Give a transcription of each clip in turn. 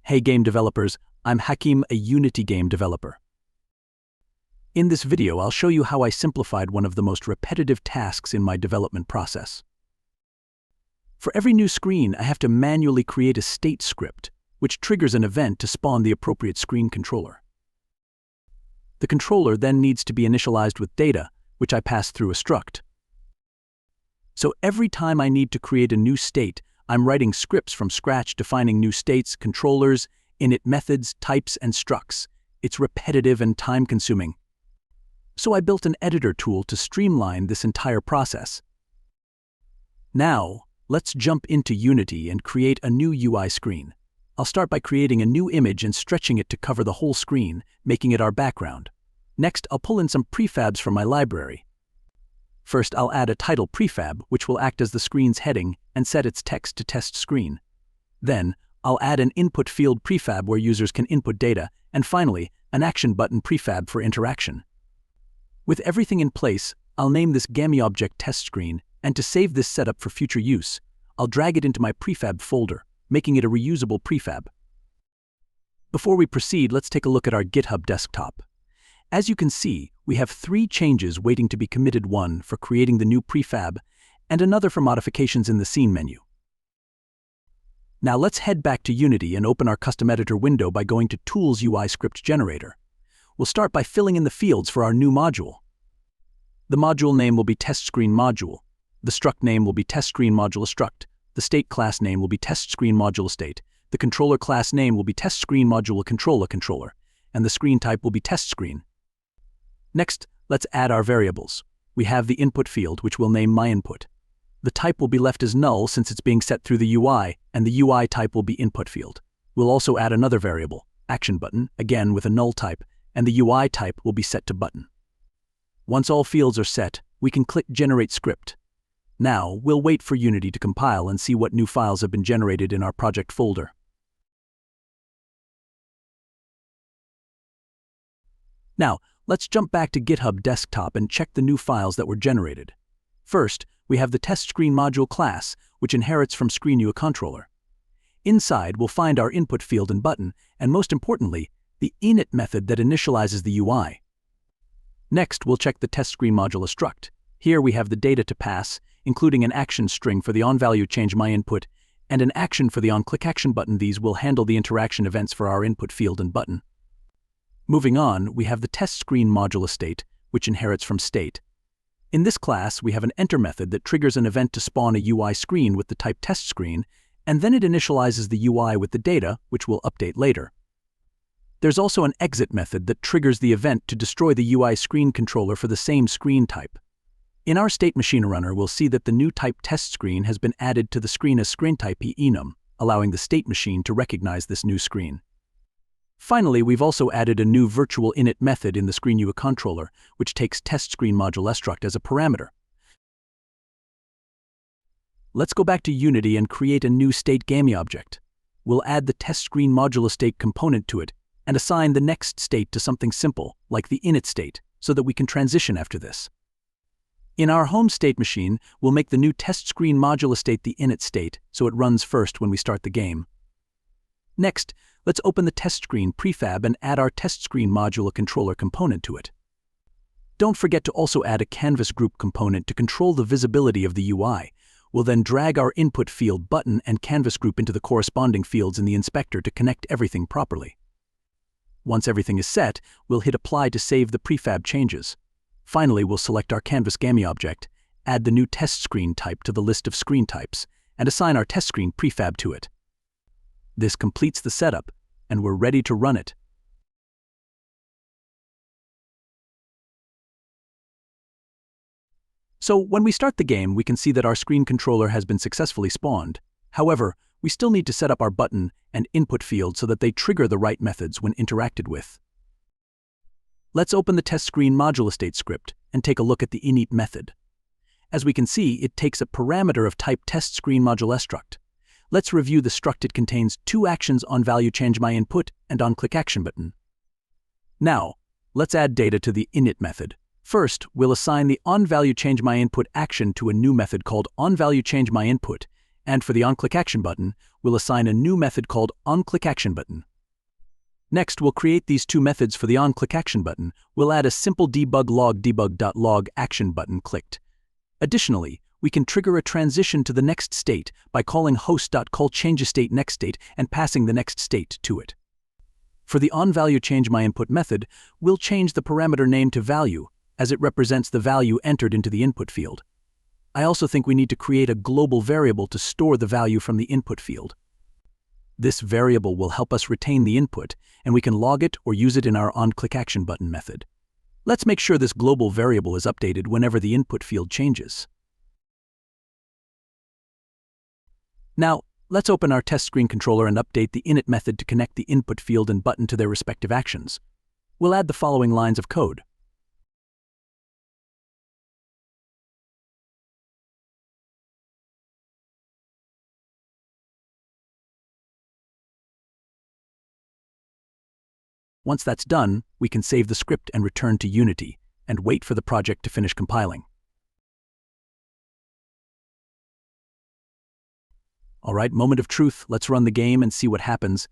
Hey game developers, I'm Hakim, a Unity game developer. In this video, I'll show you how I simplified one of the most repetitive tasks in my development process. For every new screen, I have to manually create a state script, which triggers an event to spawn the appropriate screen controller. The controller then needs to be initialized with data, which I pass through a struct. So every time I need to create a new state, I'm writing scripts from scratch defining new states, controllers, init methods, types, and structs. It's repetitive and time-consuming. So I built an editor tool to streamline this entire process. Now, let's jump into Unity and create a new UI screen. I'll start by creating a new image and stretching it to cover the whole screen, making it our background. Next, I'll pull in some prefabs from my library. First, I'll add a title prefab, which will act as the screen's heading and set its text to test screen. Then, I'll add an input field prefab where users can input data, and finally, an action button prefab for interaction. With everything in place, I'll name this GamiObject test screen, and to save this setup for future use, I'll drag it into my prefab folder, making it a reusable prefab. Before we proceed, let's take a look at our GitHub desktop. As you can see, we have 3 changes waiting to be committed: one for creating the new prefab, and another for modifications in the scene menu. Now let's head back to Unity and open our custom editor window by going to Tools UI Script Generator. We'll start by filling in the fields for our new module. The module name will be TestScreenModule. The struct name will be TestScreenModuleStruct. The state class name will be TestScreenModuleState. The controller class name will be TestScreenModuleController, and the screen type will be TestScreen. Next, let's add our variables. We have the input field, which we'll name myInput. The type will be left as null since it's being set through the UI, and the UI type will be input field. We'll also add another variable, action button, again with a null type, and the UI type will be set to button. Once all fields are set, we can click Generate Script. Now, we'll wait for Unity to compile and see what new files have been generated in our project folder. Now, let's jump back to GitHub desktop and check the new files that were generated. First, we have the TestScreenModule class, which inherits from ScreenUIController. Inside, we'll find our input field and button, and most importantly, the init method that initializes the UI. Next, we'll check the TestScreenModuleStruct. Here we have the data to pass, including an action string for the onValue change myInput, and an action for the onClickAction button. These will handle the interaction events for our input field and button. Moving on, we have the TestScreenModuleState, which inherits from state. In this class, we have an enter method that triggers an event to spawn a UI screen with the type TestScreen, and then it initializes the UI with the data, which we'll update later. There's also an exit method that triggers the event to destroy the UI screen controller for the same screen type. In our state machine runner, we'll see that the new type TestScreen has been added to the screen as screentype enum, allowing the state machine to recognize this new screen. Finally, we've also added a new virtual init method in the ScreenUIController, which takes TestScreenModuleStruct as a parameter. Let's go back to Unity and create a new state GamiObject. We'll add the TestScreenModuleState component to it and assign the next state to something simple, like the init state, so that we can transition after this. In our home state machine, we'll make the new TestScreenModuleState the init state, so it runs first when we start the game. Next, let's open the TestScreen prefab and add our TestScreenModuleController component to it. Don't forget to also add a canvas group component to control the visibility of the UI. We'll then drag our input field button and canvas group into the corresponding fields in the inspector to connect everything properly. Once everything is set, we'll hit Apply to save the prefab changes. Finally, we'll select our canvas GamiObject, add the new TestScreen type to the list of screen types, and assign our TestScreen prefab to it. This completes the setup, and we're ready to run it. So when we start the game, we can see that our screen controller has been successfully spawned. However, we still need to set up our button and input field so that they trigger the right methods when interacted with. Let's open the TestScreenModuleState script and take a look at the init method. As we can see, it takes a parameter of type TestScreenModuleStruct. Let's review the struct. It contains 2 actions: onValue change myInput and onClickAction button. Now, let's add data to the init method. First, we'll assign the onValue change myInput action to a new method called onValue change myInput, And for the onClickAction button, we'll assign a new method called onClickAction button. Next, we'll create these two methods for the onClickAction button. We'll add a simple debug log debug.log action button clicked. Additionally, we can trigger a transition to the next state by calling host.callChangeStateNextState and passing the next state to it. For the onValueChangeMyInput method, we'll change the parameter name to value, as it represents the value entered into the input field. I also think we need to create a global variable to store the value from the input field. This variable will help us retain the input, and we can log it or use it in our onClickAction button method. Let's make sure this global variable is updated whenever the input field changes. Now, let's open our test screen controller and update the init method to connect the input field and button to their respective actions. We'll add the following lines of code. Once that's done, we can save the script and return to Unity, and wait for the project to finish compiling. Alright, moment of truth, let's run the game and see what happens.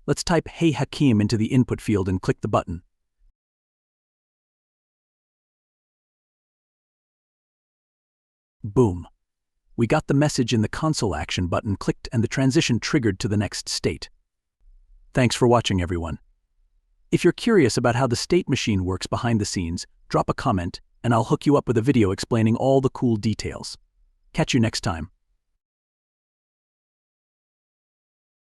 Let's type Hey Hakeem into the input field and click the button. Boom. We got the message in the console action button clicked and the transition triggered to the next state. Thanks for watching, everyone. If you're curious about how the state machine works behind the scenes, drop a comment and I'll hook you up with a video explaining all the cool details. Catch you next time.